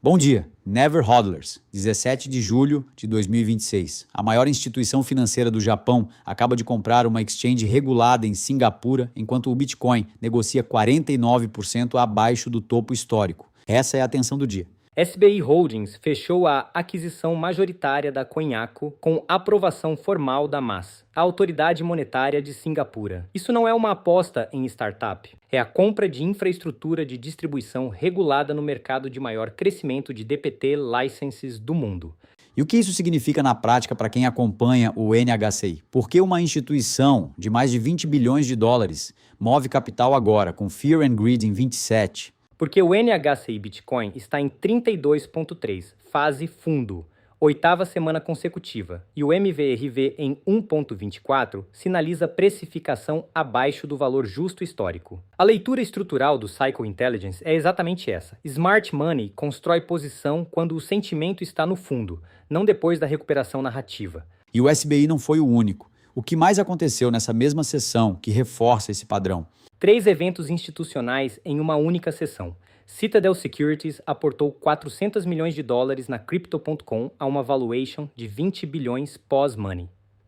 Bom dia, Never Hodlers, 17 de julho de 2026. A maior instituição financeira do Japão acaba de comprar uma exchange regulada em Singapura, enquanto o Bitcoin negocia 49% abaixo do topo histórico. Essa é a atenção do dia. SBI Holdings fechou a aquisição majoritária da Coinhaco com aprovação formal da MAS, a Autoridade Monetária de Singapura. Isso não é uma aposta em startup, é a compra de infraestrutura de distribuição regulada no mercado de maior crescimento de DPT licenses do mundo. E o que isso significa na prática para quem acompanha o NHCI? Por que uma instituição de mais de 20 bilhões de dólares move capital agora, com Fear and Greed em 27? Porque o NHCI Bitcoin está em 32,3, fase fundo, oitava semana consecutiva, e o MVRV em 1,24 sinaliza precificação abaixo do valor justo histórico. A leitura estrutural do Cycle Intelligence é exatamente essa. Smart Money constrói posição quando o sentimento está no fundo, não depois da recuperação narrativa. E o SBI não foi o único. O que mais aconteceu nessa mesma sessão que reforça esse padrão? 3 eventos institucionais em uma única sessão. Citadel Securities aportou 400 milhões de dólares na Crypto.com a uma valuation de 20 bilhões pós-money.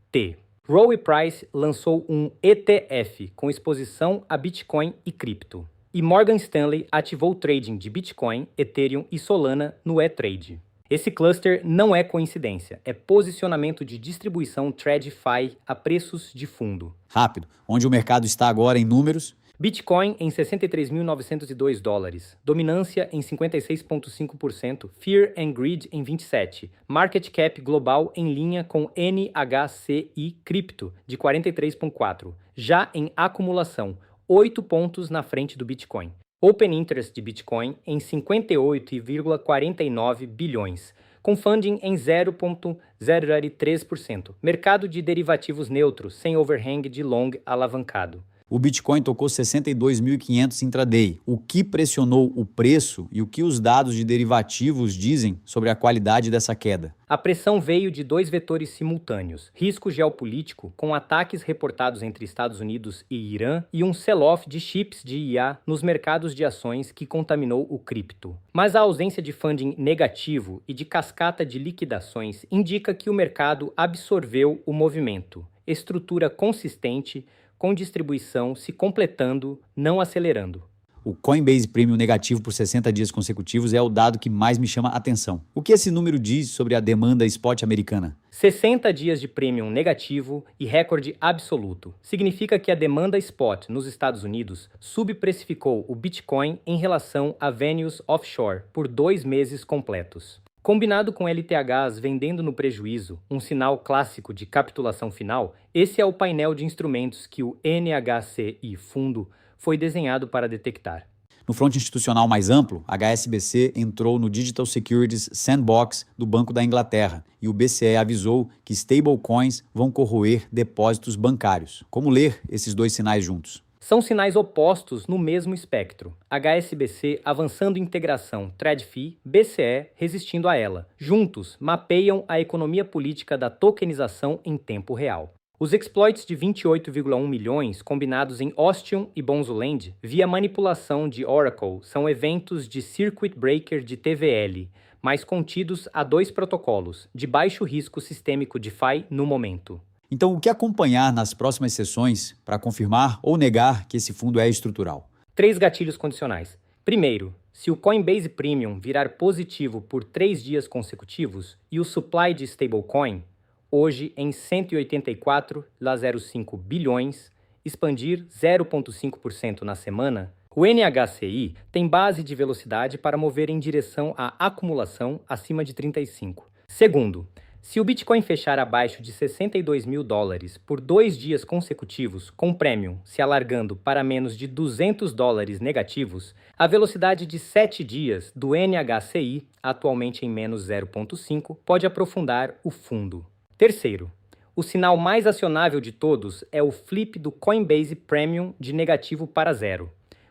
T. Rowe Price lançou um ETF com exposição a Bitcoin e cripto. E Morgan Stanley ativou o trading de Bitcoin, Ethereum e Solana no E-Trade. Esse cluster não é coincidência, é posicionamento de distribuição TradFi a preços de fundo. Rápido, onde o mercado está agora em números? Bitcoin em 63.902 dólares, dominância em 56,5%, Fear and Greed em 27%, market cap global em linha com NHCI Crypto de 43,4%, já em acumulação, 8 pontos na frente do Bitcoin. Open Interest de Bitcoin em 58,49 bilhões, com funding em 0,003%, mercado de derivativos neutros sem overhang de long alavancado. O Bitcoin tocou 62.500 intraday. O que pressionou o preço e o que os dados de derivativos dizem sobre a qualidade dessa queda? A pressão veio de 2 vetores simultâneos: risco geopolítico, com ataques reportados entre Estados Unidos e Irã, e um sell-off de chips de IA nos mercados de ações que contaminou o cripto. Mas a ausência de funding negativo e de cascata de liquidações indica que o mercado absorveu o movimento. Estrutura consistente, com distribuição se completando, não acelerando. O Coinbase Premium negativo por 60 dias consecutivos é o dado que mais me chama a atenção. O que esse número diz sobre a demanda spot americana? 60 dias de Premium negativo e recorde absoluto. Significa que a demanda spot nos Estados Unidos subprecificou o Bitcoin em relação a venues offshore por 2 meses completos. Combinado com LTHs vendendo no prejuízo, um sinal clássico de capitulação final, esse é o painel de instrumentos que o NHCI Fundo foi desenhado para detectar. No fronte institucional mais amplo, a HSBC entrou no Digital Securities Sandbox do Banco da Inglaterra e o BCE avisou que stablecoins vão corroer depósitos bancários. Como ler esses dois sinais juntos? São sinais opostos no mesmo espectro. HSBC avançando integração TradFi, BCE resistindo a ela. Juntos, mapeiam a economia política da tokenização em tempo real. Os exploits de 28,1 milhões combinados em Ostium e Bonzoland via manipulação de Oracle são eventos de circuit breaker de TVL, mas contidos a 2 protocolos, de baixo risco sistêmico DeFi no momento. Então, o que acompanhar nas próximas sessões para confirmar ou negar que esse fundo é estrutural? 3 gatilhos condicionais. Primeiro, se o Coinbase Premium virar positivo por 3 dias consecutivos e o supply de stablecoin, hoje em 184,05 bilhões, expandir 0,5% na semana, o NHCI tem base de velocidade para mover em direção à acumulação acima de 35. Segundo, se o Bitcoin fechar abaixo de 62 mil dólares por 2 dias consecutivos, com Premium se alargando para menos de 200 dólares negativos, a velocidade de 7 dias do NHCI, atualmente em menos 0,5, pode aprofundar o fundo. Terceiro, o sinal mais acionável de todos é o flip do Coinbase Premium de negativo para 0.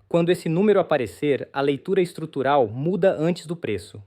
Quando esse número aparecer, a leitura estrutural muda antes do preço.